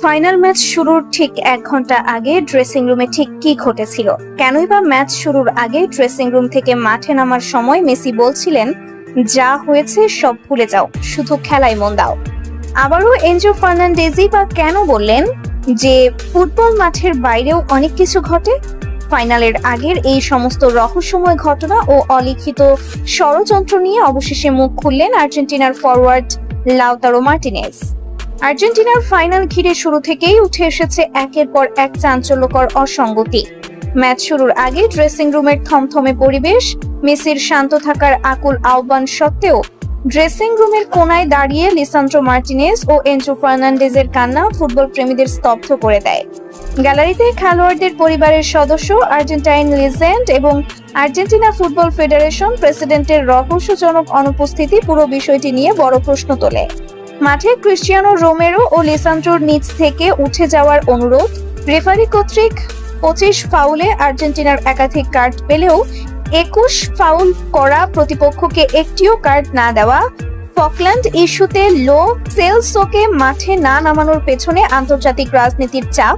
Final match শুরুর ঠিক 1 ঘন্টা আগে ড্রেসিং রুমে ঠিক কি ঘটেছিল? কেনই বা ম্যাচ শুরুর আগে ড্রেসিং রুম থেকে মাঠে নামার সময় মেসি বলছিলেন, যা হয়েছে সব ভুলে যাও, শুধু খেলায় মন দাও। আবারও এনজো ফার্নান্ডেজই বা কেন বললেন যে ফুটবল মাঠের বাইরেও অনেক কিছু ঘটে? ফাইনালের আগের এই সমস্ত রহস্যময় ঘটনা ও অলিখিত ষড়যন্ত্র নিয়ে অবশেষে মুখ খুললেন আর্জেন্টিনার ফরওয়ার্ড লাউতারো মার্টিনেজ। আর্জেন্টিনার ফাইনাল ঘিরে শুরু থেকেই উঠে এসেছে একের পর এক চাঞ্চল্যকর অসঙ্গতি। ম্যাচ শুরুর আগে ড্রেসিং রুমের থমথমে পরিবেশ, মেসির শান্ত থাকার আকুল আহ্বান সত্ত্বেও ড্রেসিং রুমের কোনায় দাঁড়িয়ে লিসান্দ্রো মার্টিনেজ ও এনজো ফার্নান্ডেজের কান্না ফুটবল প্রেমীদের স্তব্ধ করে দেয়। গ্যালারিতে খেলোয়াড়দের পরিবারের সদস্য, আর্জেন্টাইন লিজেন্ড এবং আর্জেন্টিনা ফুটবল ফেডারেশন প্রেসিডেন্টের রহস্যজনক অনুপস্থিতি পুরো বিষয়টি নিয়ে বড় প্রশ্ন তোলে। মাঠে ক্রিস্টিয়ানো রোমেরো ও লিসান্দ্রোর নিচ থেকে উঠে যাওয়ার অনুরোধ, রেফারি কর্তৃক 25 ফাউলে আর্জেন্টিনার একাধিক কার্ড পেলেও 21 ফাউল করা প্রতিপক্ষকে একটিও কার্ড না দেওয়া, ফকল্যান্ড ইস্যুতে লো সেলসোকে মাঠে না নামানোর পেছনে আন্তর্জাতিক রাজনীতির চাপ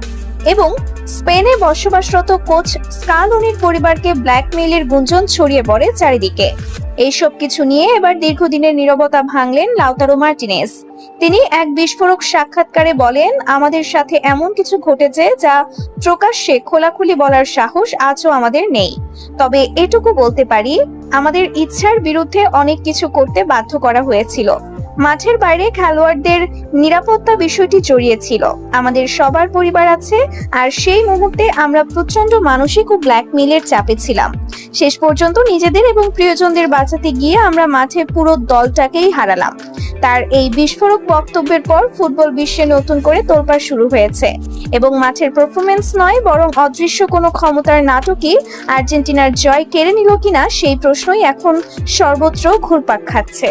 এবং স্পেনে বসবাসরত কোচ স্কালোনির পরিবারকে ব্ল্যাকমেইলের গুঞ্জন ছড়িয়ে পড়ে চারিদিকে। এইসব কিছু নিয়ে এবার দীর্ঘদিনের নীরবতা ভাঙলেন লাউতারো মার্টিনেজ। তিনি এক বিস্ফোরক সাক্ষাৎকারে বলেন, আমাদের সাথে এমন কিছু ঘটেছে যা প্রকাশ্যে খোলাখুলি বলার সাহস আজও আমাদের নেই। তবে এটুকু বলতে পারি, আমাদের ইচ্ছার বিরুদ্ধে অনেক কিছু করতে বাধ্য করা হয়েছিল। মাঠের বাইরে খেলোয়াড়দের নিরাপত্তা বিষয়টি জড়িয়েছিল। আমাদের সবার পরিবার আছে, আর সেই মুহূর্তে আমরা প্রচন্ড মানসিক ও ব্ল্যাকমেইলের চাপে ছিলাম। শেষ পর্যন্ত নিজেদের এবং প্রিয়জনদের বাঁচাতে গিয়ে আমরা মাঠে পুরো দলটাকেই হারালাম। তার এই বিস্ফোরক বক্তব্যের পর ফুটবল বিশ্বে নতুন করে তোলপাড় শুরু হয়েছে এবং মাঠের পারফরমেন্স নয়, বরং অদৃশ্য কোনো ক্ষমতার নাটকই আর্জেন্টিনার জয় কেড়ে নিল কিনা সেই প্রশ্নই এখন সর্বত্র ঘুরপাক খাচ্ছে।